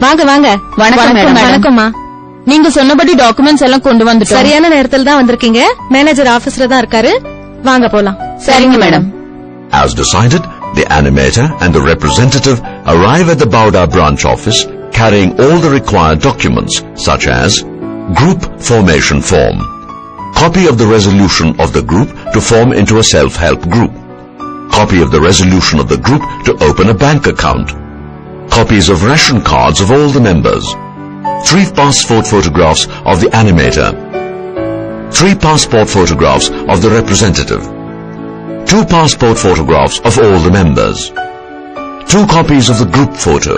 வாங்க வாங்க. வணக்கம்மா. நீங்க சொன்னபடி டாக்குமெண்ட்ஸ் எல்லாம் கொண்டு வந்துட்டோம். சரியான நேரத்தில் தான் வந்திருக்கீங்க. மேனேஜர் ஆபீஸ்ல தான் இருக்காரு. வாங்க போலாம். சரிங்க madam. As decided, the animator and the representative arrive at the Bauda branch office carrying all the required documents such as group formation form, copy of the resolution of the group to form into a self-help group, copy of the resolution of the group to open a bank account, copies of ration cards of all the members, 3 passport photographs of the animator, 3 passport photographs of the representative, 2 passport photographs of all the members, 2 copies of the group photo,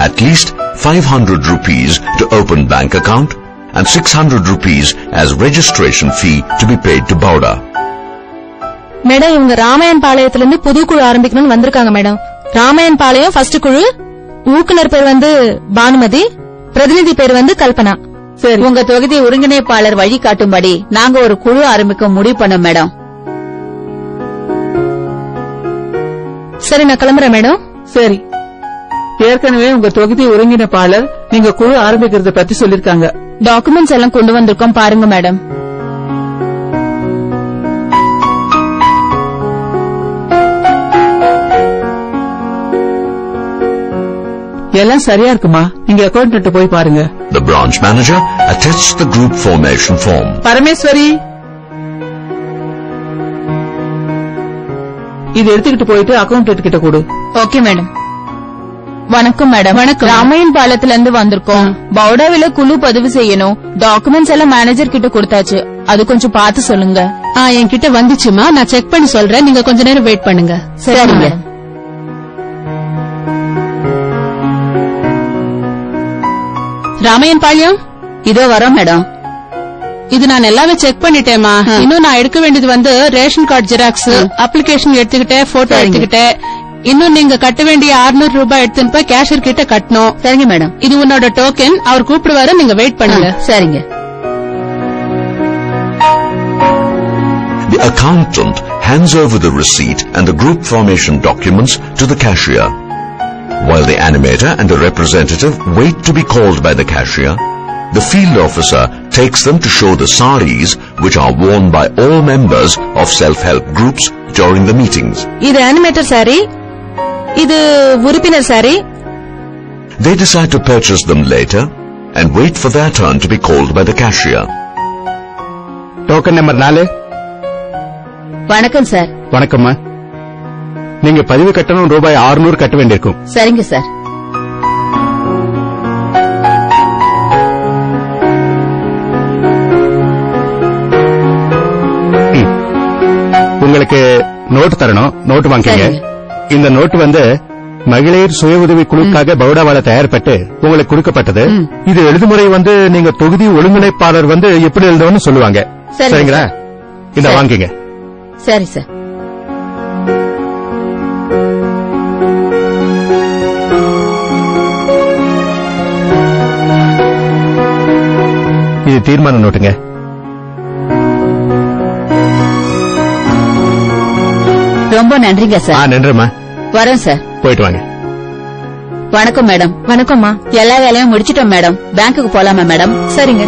at least 500 rupees to open bank account and 600 rupees as registration fee to be paid to Bauda. Madam, இவங்க ராமாயண் பாளையத்திலிருந்து புது குழு ஆரம்பிக்கணும்னு வந்திருக்காங்க madam. Ramayan பாளையம் first குழு. ஊக்குனர் பேர் வந்து பானுமதி, பிரதிநிதி பேர் வந்து கல்பனா. சரி, உங்க தொகுதி ஒருங்கிணைப்பாளர் வழி காட்டும்படி நாங்க ஒரு குழு ஆரம்பிக்க முடிவு பண்ணோம் மேடம். சரி, நான் கிளம்புறேன் மேடம். சரி, ஏற்கனவே உங்க தொகுதி ஒருங்கிணைப்பாளர் நீங்க குழு ஆரம்பிக்கிறத பத்தி சொல்லிருக்காங்க. டாக்குமெண்ட்ஸ் எல்லாம் கொண்டு வந்திருக்கோம், பாருங்க மேடம். எல்லாம் சரியா இருக்குமா? நீங்க அக்கௌண்டன்ட் போய் பாருங்க. The branch manager attests the group formation form. Parameswari, இது எடுத்துக்கிட்டு போயிட்டு அக்கௌண்டன்ட் கிட்ட கொடு. Okay madam. வணக்கம் மேடம். வணக்கம். ராமாயண் பாலத்துல இருந்து வந்திருக்கோம். பவுடாவில குழு பதிவு செய்யணும். டாக்குமெண்ட்ஸ் எல்லாம் மேனேஜர் கிட்ட கொடுத்தாச்சு. அது கொஞ்சம் பார்த்து சொல்லுங்க. என்கிட்ட வந்துச்சுமா, நான் செக் பண்ணி சொல்றேன். நீங்க கொஞ்ச நேரம் வெயிட் பண்ணுங்க. சரிங்க. ராமாயண் பாளையம், இதோ வரோம் மேடம். இது நான் எல்லாமே செக் பண்ணிட்டேமா. இன்னும் நான் எடுக்க வேண்டியது வந்து ரேஷன் கார்டு ஜெராக்ஸ், அப்ளிகேஷன் எடுத்துக்கிட்டேன், போட்டோ எடுத்துக்கிட்டேன். இன்னும் நீங்க கட்ட வேண்டிய 600 ரூபாய் எடுத்துன்னு போய் கேஷியர் கிட்ட கட்டணும். சரிங்க மேடம். இது உன்னோட டோக்கன். அவர் கூப்பிடுவாரு, நீங்க வெயிட் பண்ணுங்க. சரிங்க. The accountant hands over the receipt and the group formation documents to the cashier. While the animator and the representative wait to be called by the cashier, the field officer takes them to show the saris which are worn by all members of self-help groups during the meetings. இது animator sorry, இது உறுப்பினர் sorry. They decide to purchase them later and wait for their turn to be called by the cashier. Token number 4. வணக்கம் sir. வணக்கம்மா. நீங்க பதிவு கட்டணம் ரூபாய் 600 கட்ட வேண்டியிருக்கும். சரிங்க சார். உங்களுக்கு நோட்டு தரணும். நோட்டு வாங்கிங்க. இந்த நோட்டு வந்து மகளிர் சுய உதவி குழுக்காக பவுடாவால தயாரிப்பட்டு உங்களுக்கு கொடுக்கப்பட்டது. இது எழுதுமுறை வந்து நீங்க தொகுதி ஒருங்கிணைப்பாளர் வந்து எப்படி எழுதணும்னு சொல்லுவாங்க. சரிங்களா? இந்த வாங்கிங்க. சரி சார். இது தீர்மான நோட்டுங்க. ரொம்ப நன்றிங்க சார். நன்றிமா. வரேன் சார். போயிட்டு வாங்க. வணக்கம் மேடம். வணக்கம்மா. எல்லா வேலையும் முடிச்சிட்டோம் மேடம். பேங்க்குக்கு போலாமா மேடம்? சரிங்க.